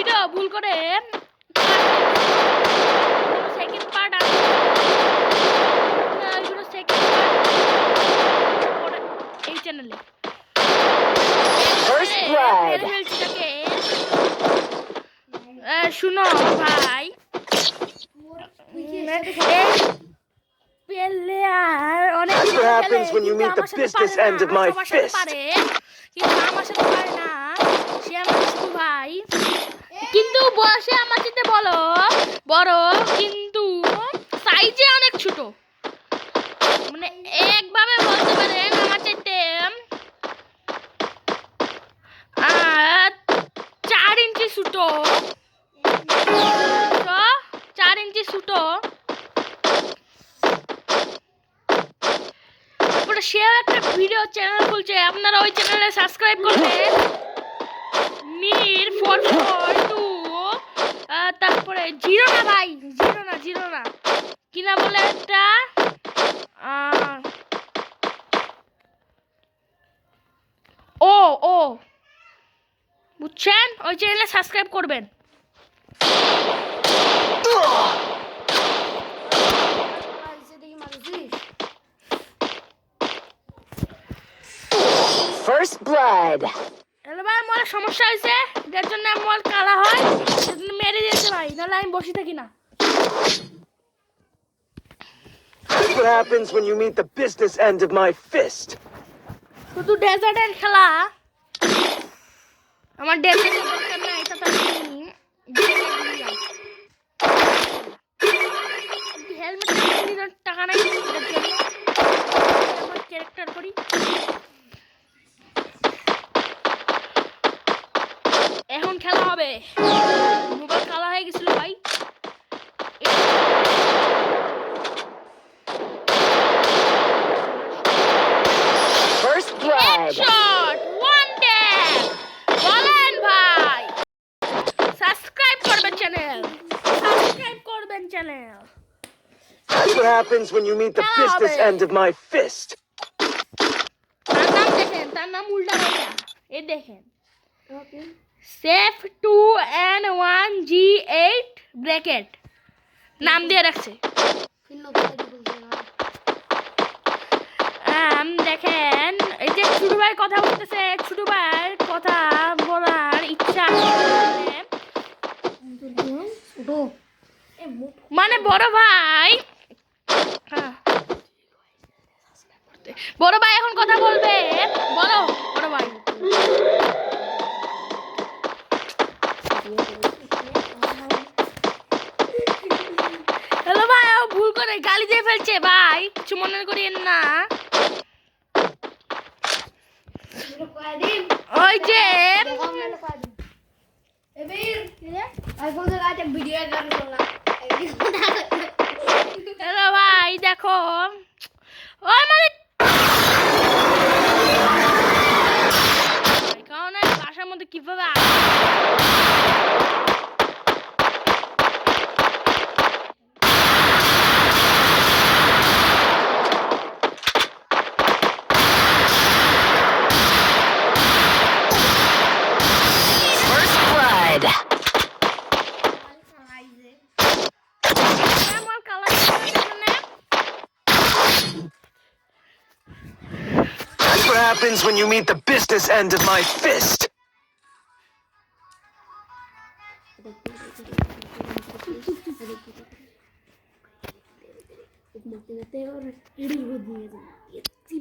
Video ভুল করে second part আছে সেকেন্ড পার্ট এই চ্যানেলে শুনো ভাই That's what happens when you meet the business end of my fist. কিন্তু আমার সাথে পারে না সে আমার ছোট ভাই কিন্তু বয়সে আমার সাথে বড় কিন্তু সাইজে অনেক ছোট মানে একভাবে বলতে পারেন আমার চাইতে 4 ইঞ্চি ছোট 4 ইঞ্চি ছোট সে একটা ভিডিও চ্যানেল খুলছে আপনারা ওই চ্যানেলে সাবস্ক্রাইব করবেন মির 442 তারপরে জিরো না ভাই জিরো না কি না বলে একটা ও বুঝছেন ওই চ্যানেলে সাবস্ক্রাইব করবেন First blood. হ্যালো ভাই আমার সমস্যা হয়েছে যার জন্য আমার কালা হয় সেজন্য মেরে দিয়েছে ভাই নাহলে আমি বসে থাকি না That's what happens when you meet the business end of my fist. শুধু ডেজার্টের খেলা আমার ডেজার্টের দরকার নাই এটা তো আমি হেলমেট কিনে টাকা নাই এর জন্য আমার ক্যারেক্টার করি এখন খেলা হবে মোবাইল কালা হয়ে গেছিল ভাই First blood. Shot one tap বলেন ভাই সাবস্ক্রাইব করবেন channel That's what happens when you meet the business end of my fist. তার নাম উল্টা ভাইয়া এই দেখেন সেফ 2N1G8 ব্র্যাকেট নাম দিয়ে রাখছে দেখেন এই যে ছোট ভাই কথা বলতেছে ছোট ভাইয়ের কথা বলার ইচ্ছা মানে বড় ভাই এখন কথা বলবে বড় ভাই হ্যালো ভাই ও ভুল করে গালি দিয়ে ফেলছে ভাই কিছু মনে করিয়েন না ওই যে হ্যালো ভাই দেখো ওই মানে কারণ বাসার মধ্যে কিভাবে That's what happens when you meet the business end of my fist. Te